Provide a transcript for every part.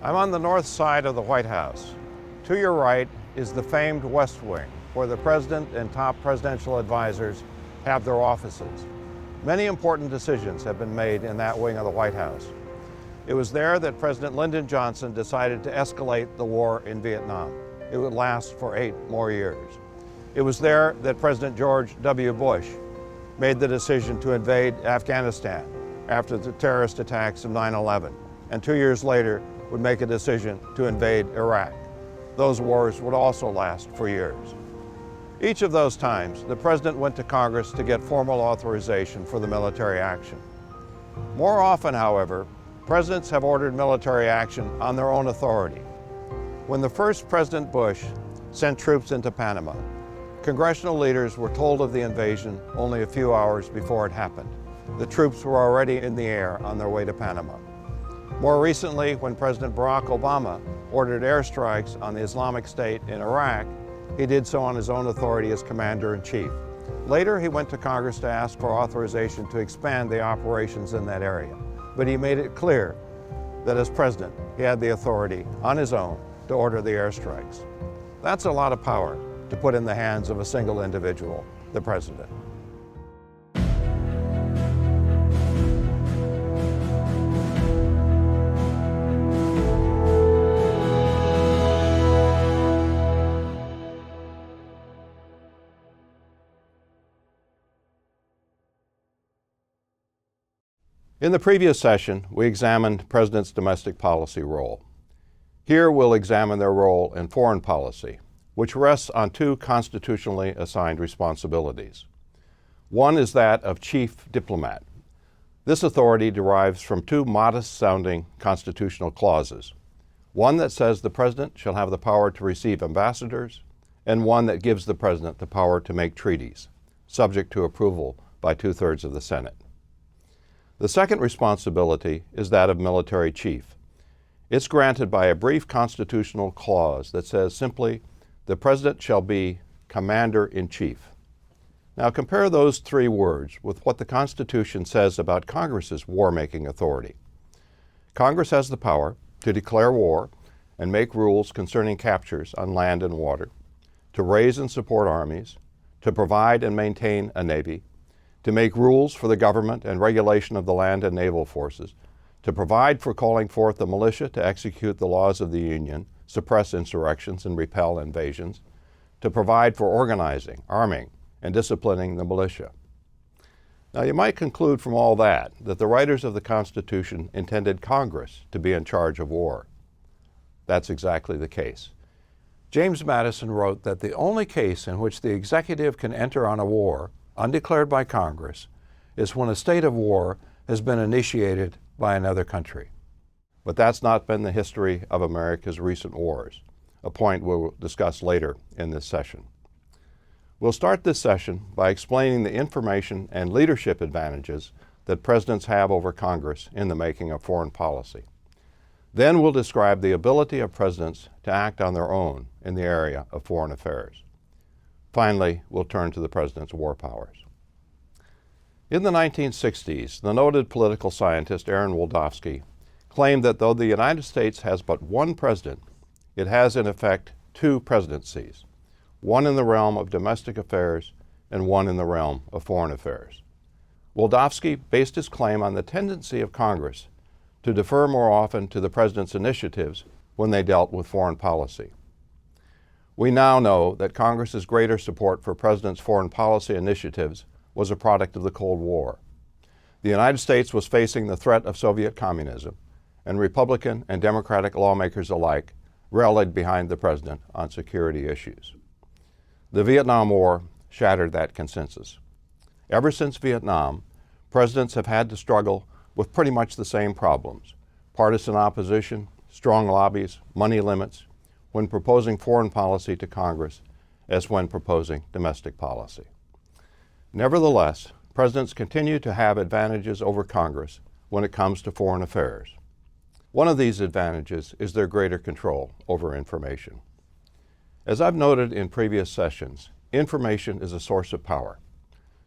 I'm on the north side of the White House. To your right is the famed West Wing, where the President and top presidential advisors have their offices. Many important decisions have been made in that wing of the White House. It was there that President Lyndon Johnson decided to escalate the war in Vietnam. It would last for 8 more years. It was there that President George W. Bush made the decision to invade Afghanistan after the terrorist attacks of 9/11, and 2 years later would make a decision to invade Iraq. Those wars would also last for years. Each of those times, the President went to Congress to get formal authorization for the military action. More often, however, presidents have ordered military action on their own authority. When the first President Bush sent troops into Panama, congressional leaders were told of the invasion only a few hours before it happened. The troops were already in the air on their way to Panama. More recently, when President Barack Obama ordered airstrikes on the Islamic State in Iraq, he did so on his own authority as Commander-in-Chief. Later, he went to Congress to ask for authorization to expand the operations in that area. But he made it clear that as President, he had the authority on his own to order the airstrikes. That's a lot of power to put in the hands of a single individual, the President. In the previous session, we examined President's domestic policy role. Here we'll examine their role in foreign policy, which rests on 2 constitutionally assigned responsibilities. One is that of chief diplomat. This authority derives from 2 modest-sounding constitutional clauses, one that says the President shall have the power to receive ambassadors, and one that gives the President the power to make treaties, subject to approval by 2/3 of the Senate. The second responsibility is that of military chief. It's granted by a brief constitutional clause that says simply, the President shall be Commander-in-Chief. Now compare those 3 words with what the Constitution says about Congress's war-making authority. Congress has the power to declare war and make rules concerning captures on land and water, to raise and support armies, to provide and maintain a navy, to make rules for the government and regulation of the land and naval forces, to provide for calling forth the militia to execute the laws of the Union, suppress insurrections and repel invasions, to provide for organizing, arming, and disciplining the militia. Now you might conclude from all that the writers of the Constitution intended Congress to be in charge of war. That's exactly the case. James Madison wrote that the only case in which the executive can enter on a war undeclared by Congress is when a state of war has been initiated by another country. But that's not been the history of America's recent wars, a point we'll discuss later in this session. We'll start this session by explaining the information and leadership advantages that presidents have over Congress in the making of foreign policy. Then we'll describe the ability of presidents to act on their own in the area of foreign affairs. Finally, we'll turn to the President's war powers. In the 1960s, the noted political scientist Aaron Wildavsky claimed that though the United States has but one president, it has in effect 2 presidencies, one in the realm of domestic affairs and one in the realm of foreign affairs. Wildavsky based his claim on the tendency of Congress to defer more often to the President's initiatives when they dealt with foreign policy. We now know that Congress's greater support for President's foreign policy initiatives was a product of the Cold War. The United States was facing the threat of Soviet communism, and Republican and Democratic lawmakers alike rallied behind the President on security issues. The Vietnam War shattered that consensus. Ever since Vietnam, presidents have had to struggle with pretty much the same problems: partisan opposition, strong lobbies, money limits, when proposing foreign policy to Congress as when proposing domestic policy. Nevertheless, presidents continue to have advantages over Congress when it comes to foreign affairs. One of these advantages is their greater control over information. As I've noted in previous sessions, information is a source of power.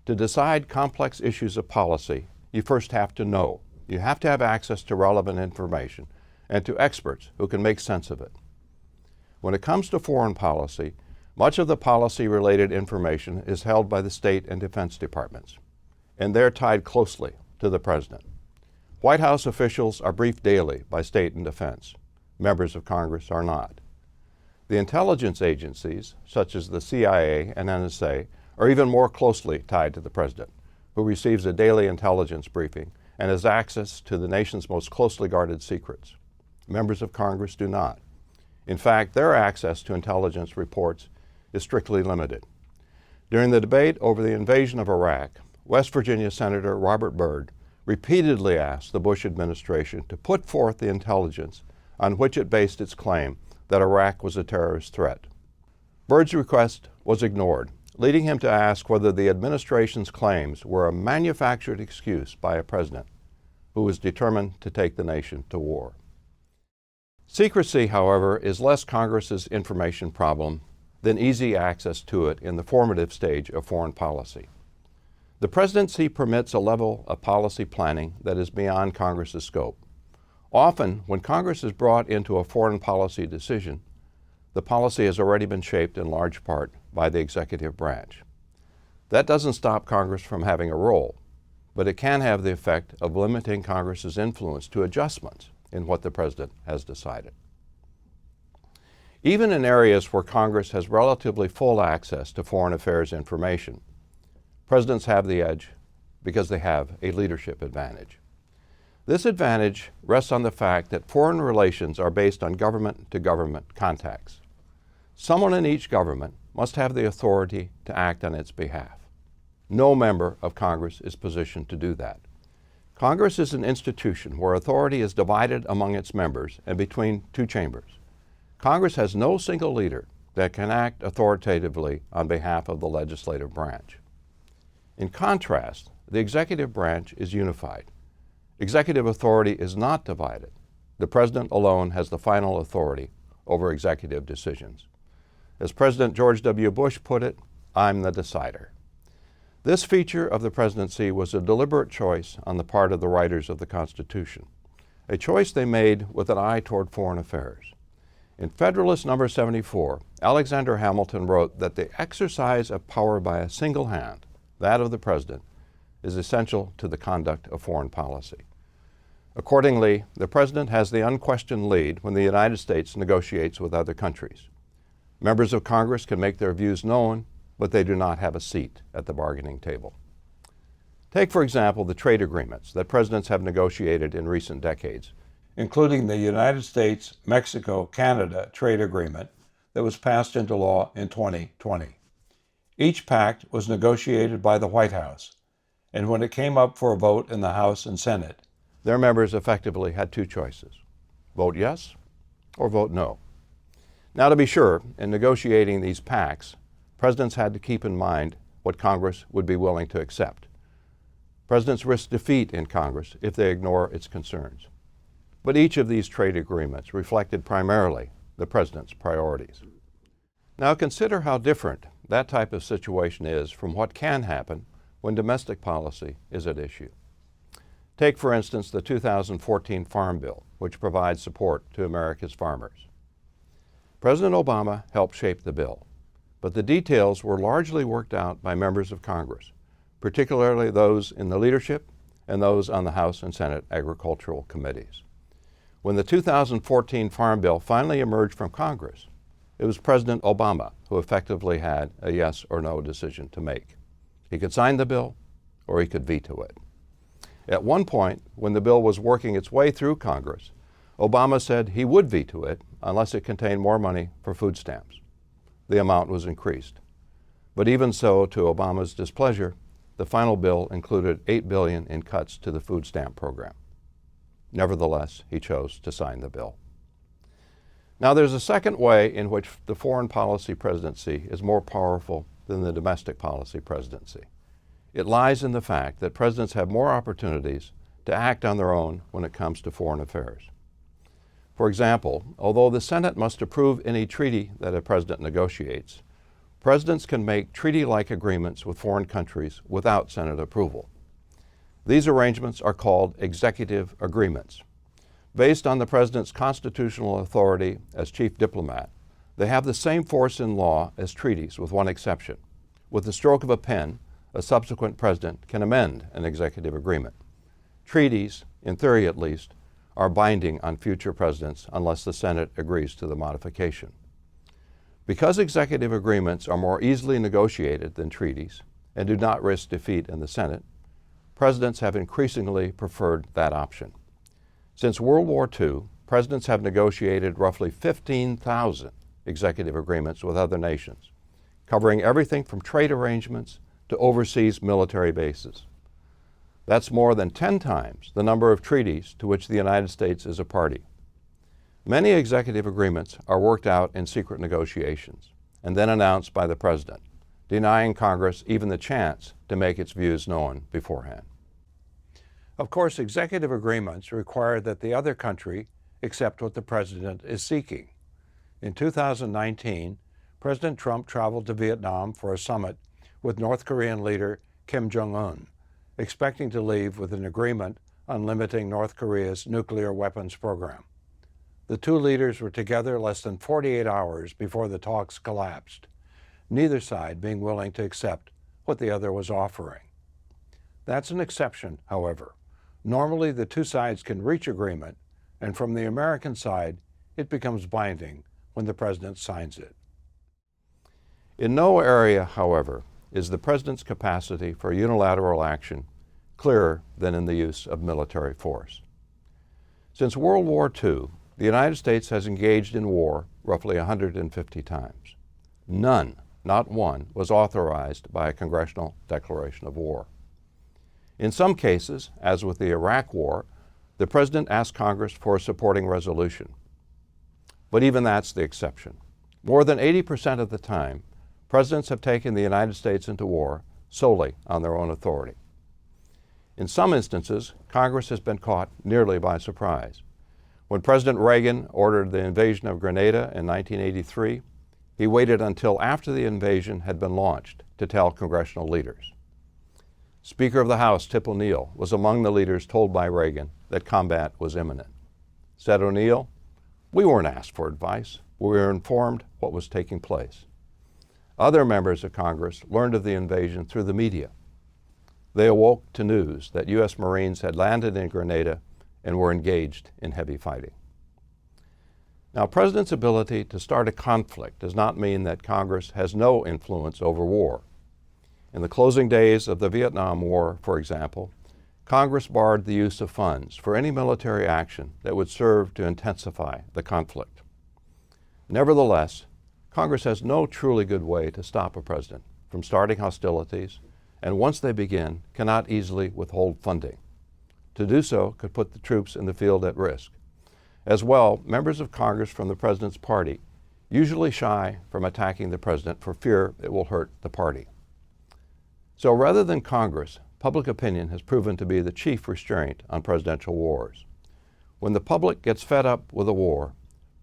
To decide complex issues of policy, you first have to know. You have to have access to relevant information, and to experts who can make sense of it. When it comes to foreign policy, much of the policy-related information is held by the State and Defense Departments, and they're tied closely to the President. White House officials are briefed daily by State and Defense. Members of Congress are not. The intelligence agencies, such as the CIA and NSA, are even more closely tied to the President, who receives a daily intelligence briefing and has access to the nation's most closely guarded secrets. Members of Congress do not. In fact, their access to intelligence reports is strictly limited. During the debate over the invasion of Iraq, West Virginia Senator Robert Byrd repeatedly asked the Bush administration to put forth the intelligence on which it based its claim that Iraq was a terrorist threat. Byrd's request was ignored, leading him to ask whether the administration's claims were a manufactured excuse by a president who was determined to take the nation to war. Secrecy, however, is less Congress's information problem than easy access to it in the formative stage of foreign policy. The presidency permits a level of policy planning that is beyond Congress's scope. Often, when Congress is brought into a foreign policy decision, the policy has already been shaped in large part by the executive branch. That doesn't stop Congress from having a role, but it can have the effect of limiting Congress's influence to adjustments in what the president has decided. Even in areas where Congress has relatively full access to foreign affairs information, presidents have the edge because they have a leadership advantage. This advantage rests on the fact that foreign relations are based on government-to-government contacts. Someone in each government must have the authority to act on its behalf. No member of Congress is positioned to do that. Congress is an institution where authority is divided among its members and between two chambers. Congress has no single leader that can act authoritatively on behalf of the legislative branch. In contrast, the executive branch is unified. Executive authority is not divided. The president alone has the final authority over executive decisions. As President George W. Bush put it, "I'm the decider." This feature of the presidency was a deliberate choice on the part of the writers of the Constitution, a choice they made with an eye toward foreign affairs. In Federalist No. 74, Alexander Hamilton wrote that the exercise of power by a single hand, that of the president, is essential to the conduct of foreign policy. Accordingly, the president has the unquestioned lead when the United States negotiates with other countries. Members of Congress can make their views known, but they do not have a seat at the bargaining table. Take, for example, the trade agreements that presidents have negotiated in recent decades, including the United States-Mexico-Canada trade agreement that was passed into law in 2020. Each pact was negotiated by the White House, and when it came up for a vote in the House and Senate, their members effectively had two choices: vote yes or vote no. Now, to be sure, in negotiating these pacts, presidents had to keep in mind what Congress would be willing to accept. Presidents risk defeat in Congress if they ignore its concerns. But each of these trade agreements reflected primarily the president's priorities. Now consider how different that type of situation is from what can happen when domestic policy is at issue. Take, for instance, the 2014 Farm Bill, which provides support to America's farmers. President Obama helped shape the bill, but the details were largely worked out by members of Congress, particularly those in the leadership and those on the House and Senate agricultural committees. When the 2014 Farm Bill finally emerged from Congress, it was President Obama who effectively had a yes or no decision to make. He could sign the bill or he could veto it. At one point, when the bill was working its way through Congress, Obama said he would veto it unless it contained more money for food stamps. The amount was increased. But even so, to Obama's displeasure, the final bill included $8 billion in cuts to the food stamp program. Nevertheless, he chose to sign the bill. Now, there's a second way in which the foreign policy presidency is more powerful than the domestic policy presidency. It lies in the fact that presidents have more opportunities to act on their own when it comes to foreign affairs. For example, although the Senate must approve any treaty that a president negotiates, presidents can make treaty-like agreements with foreign countries without Senate approval. These arrangements are called executive agreements. Based on the President's constitutional authority as chief diplomat, they have the same force in law as treaties, with one exception. With the stroke of a pen, a subsequent president can amend an executive agreement. Treaties, in theory at least, are binding on future presidents unless the Senate agrees to the modification. Because executive agreements are more easily negotiated than treaties and do not risk defeat in the Senate, presidents have increasingly preferred that option. Since World War II, presidents have negotiated roughly 15,000 executive agreements with other nations, covering everything from trade arrangements to overseas military bases. That's more than 10 times the number of treaties to which the United States is a party. Many executive agreements are worked out in secret negotiations and then announced by the President, denying Congress even the chance to make its views known beforehand. Of course, executive agreements require that the other country accept what the President is seeking. In 2019, President Trump traveled to Vietnam for a summit with North Korean leader Kim Jong-un, expecting to leave with an agreement on limiting North Korea's nuclear weapons program. The two leaders were together less than 48 hours before the talks collapsed, neither side being willing to accept what the other was offering. That's an exception, however. Normally, the two sides can reach agreement, and from the American side, it becomes binding when the President signs it. In no area, however, is the President's capacity for unilateral action clearer than in the use of military force. Since World War II, the United States has engaged in war roughly 150 times. None, not one, was authorized by a congressional declaration of war. In some cases, as with the Iraq War, the President asked Congress for a supporting resolution. But even that's the exception. More than 80% of the time, presidents have taken the United States into war solely on their own authority. In some instances, Congress has been caught nearly by surprise. When President Reagan ordered the invasion of Grenada in 1983, he waited until after the invasion had been launched to tell congressional leaders. Speaker of the House Tip O'Neill was among the leaders told by Reagan that combat was imminent. Said O'Neill, "We weren't asked for advice. We were informed what was taking place." Other members of Congress learned of the invasion through the media. They awoke to news that U.S. Marines had landed in Grenada and were engaged in heavy fighting. Now, a president's ability to start a conflict does not mean that Congress has no influence over war. In the closing days of the Vietnam War, for example, Congress barred the use of funds for any military action that would serve to intensify the conflict. Nevertheless, Congress has no truly good way to stop a president from starting hostilities, and once they begin, cannot easily withhold funding. To do so could put the troops in the field at risk. As well, members of Congress from the president's party usually shy from attacking the president for fear it will hurt the party. So rather than Congress, public opinion has proven to be the chief restraint on presidential wars. When the public gets fed up with a war,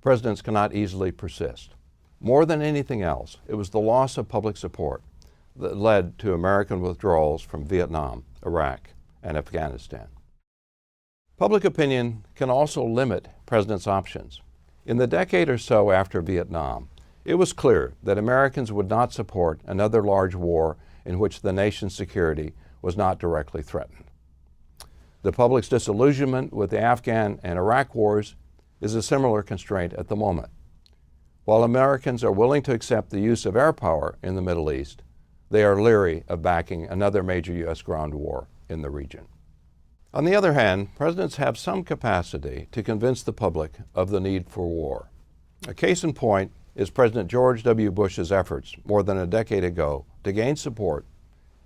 presidents cannot easily persist. More than anything else, it was the loss of public support that led to American withdrawals from Vietnam, Iraq, and Afghanistan. Public opinion can also limit presidents' options. In the decade or so after Vietnam, it was clear that Americans would not support another large war in which the nation's security was not directly threatened. The public's disillusionment with the Afghan and Iraq wars is a similar constraint at the moment. While Americans are willing to accept the use of air power in the Middle East, they are leery of backing another major U.S. ground war in the region. On the other hand, presidents have some capacity to convince the public of the need for war. A case in point is President George W. Bush's efforts more than a decade ago to gain support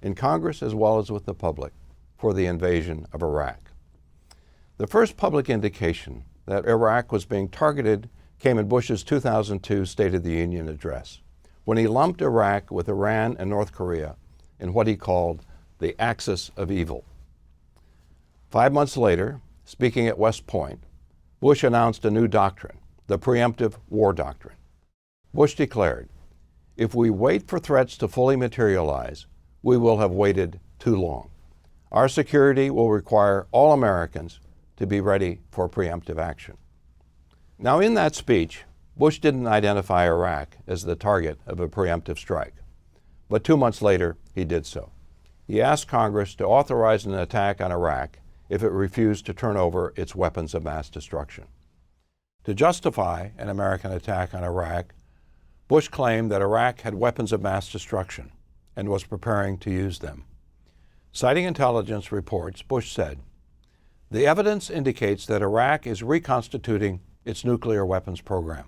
in Congress as well as with the public for the invasion of Iraq. The first public indication that Iraq was being targeted came in Bush's 2002 State of the Union address, when he lumped Iraq with Iran and North Korea in what he called the axis of evil. 5 months later, speaking at West Point, Bush announced a new doctrine, the preemptive war doctrine. Bush declared, "If we wait for threats to fully materialize, we will have waited too long. Our security will require all Americans to be ready for preemptive action. Now, in that speech, Bush didn't identify Iraq as the target of a preemptive strike, but 2 months later, he did so. He asked Congress to authorize an attack on Iraq if it refused to turn over its weapons of mass destruction. To justify an American attack on Iraq, Bush claimed that Iraq had weapons of mass destruction and was preparing to use them. Citing intelligence reports, Bush said, "The evidence indicates that Iraq is reconstituting its nuclear weapons program.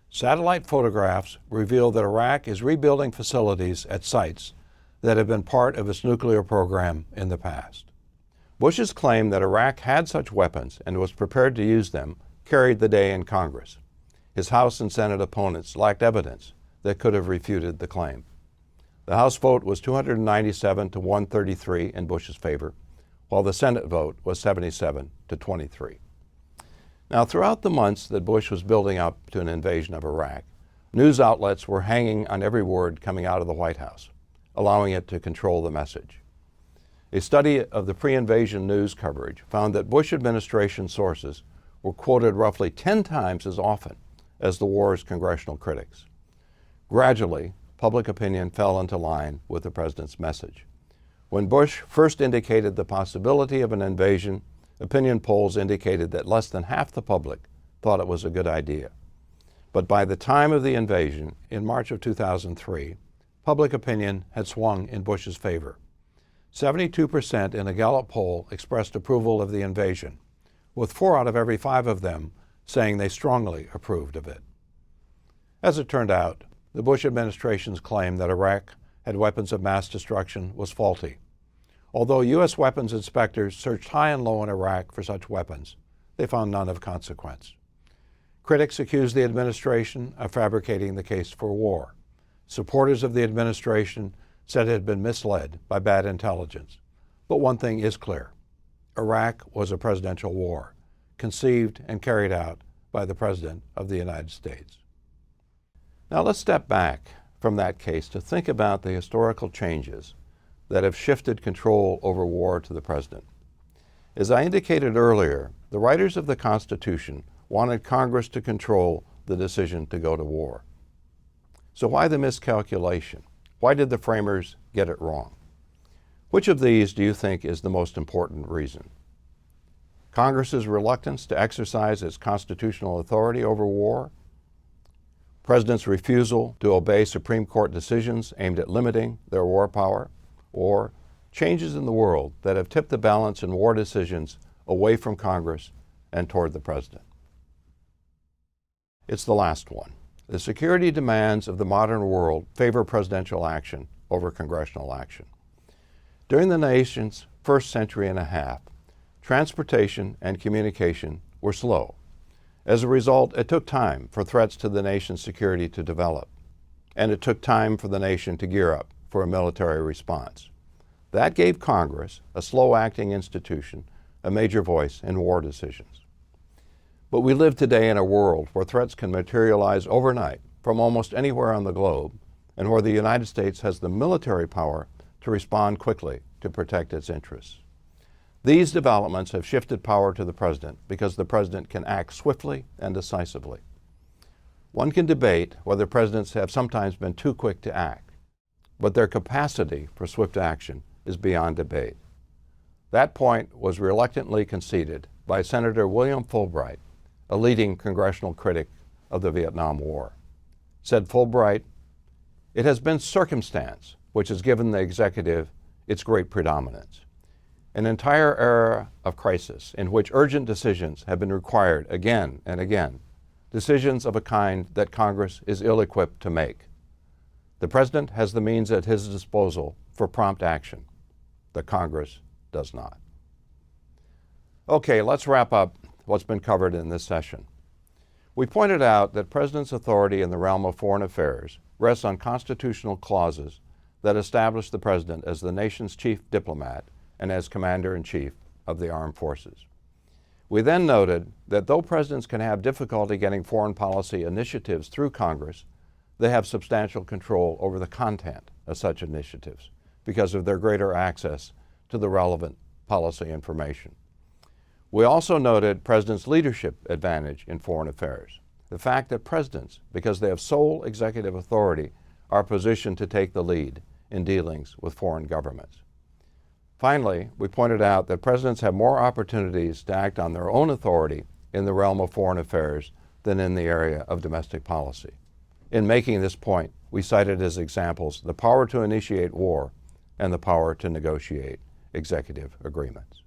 Satellite photographs reveal that Iraq is rebuilding facilities at sites that have been part of its nuclear program in the past." Bush's claim that Iraq had such weapons and was prepared to use them carried the day in Congress. His House and Senate opponents lacked evidence that could have refuted the claim. The House vote was 297 to 133 in Bush's favor, while the Senate vote was 77 to 23. Now, throughout the months that Bush was building up to an invasion of Iraq, news outlets were hanging on every word coming out of the White House, allowing it to control the message. A study of the pre-invasion news coverage found that Bush administration sources were quoted roughly 10 times as often as the war's congressional critics. Gradually, public opinion fell into line with the president's message. When Bush first indicated the possibility of an invasion, opinion polls indicated that less than half the public thought it was a good idea. But by the time of the invasion, in March of 2003, public opinion had swung in Bush's favor. 72% in a Gallup poll expressed approval of the invasion, with 4 out of every 5 of them saying they strongly approved of it. As it turned out, the Bush administration's claim that Iraq had weapons of mass destruction was faulty. Although U.S. weapons inspectors searched high and low in Iraq for such weapons, they found none of consequence. Critics accused the administration of fabricating the case for war. Supporters of the administration said it had been misled by bad intelligence. But one thing is clear: Iraq was a presidential war, conceived and carried out by the President of the United States. Now let's step back from that case to think about the historical changes that have shifted control over war to the President. As I indicated earlier, the writers of the Constitution wanted Congress to control the decision to go to war. So why the miscalculation? Why did the framers get it wrong? Which of these do you think is the most important reason? Congress's reluctance to exercise its constitutional authority over war? President's refusal to obey Supreme Court decisions aimed at limiting their war power? Or changes in the world that have tipped the balance in war decisions away from Congress and toward the President? It's the last one. The security demands of the modern world favor presidential action over congressional action. During the nation's first century and a half, transportation and communication were slow. As a result, it took time for threats to the nation's security to develop, and it took time for the nation to gear up for a military response. That gave Congress, a slow-acting institution, a major voice in war decisions. But we live today in a world where threats can materialize overnight from almost anywhere on the globe, and where the United States has the military power to respond quickly to protect its interests. These developments have shifted power to the President because the President can act swiftly and decisively. One can debate whether presidents have sometimes been too quick to act, but their capacity for swift action is beyond debate. That point was reluctantly conceded by Senator William Fulbright, a leading congressional critic of the Vietnam War. Said Fulbright, "It has been circumstance which has given the executive its great predominance. An entire era of crisis in which urgent decisions have been required again and again, decisions of a kind that Congress is ill-equipped to make. The President has the means at his disposal for prompt action. The Congress does not." Okay, let's wrap up what's been covered in this session. We pointed out that President's authority in the realm of foreign affairs rests on constitutional clauses that establish the President as the nation's chief diplomat and as Commander-in-Chief of the Armed Forces. We then noted that though presidents can have difficulty getting foreign policy initiatives through Congress, they have substantial control over the content of such initiatives because of their greater access to the relevant policy information. We also noted presidents' leadership advantage in foreign affairs. The fact that presidents, because they have sole executive authority, are positioned to take the lead in dealings with foreign governments. Finally, we pointed out that presidents have more opportunities to act on their own authority in the realm of foreign affairs than in the area of domestic policy. In making this point, we cited as examples the power to initiate war and the power to negotiate executive agreements.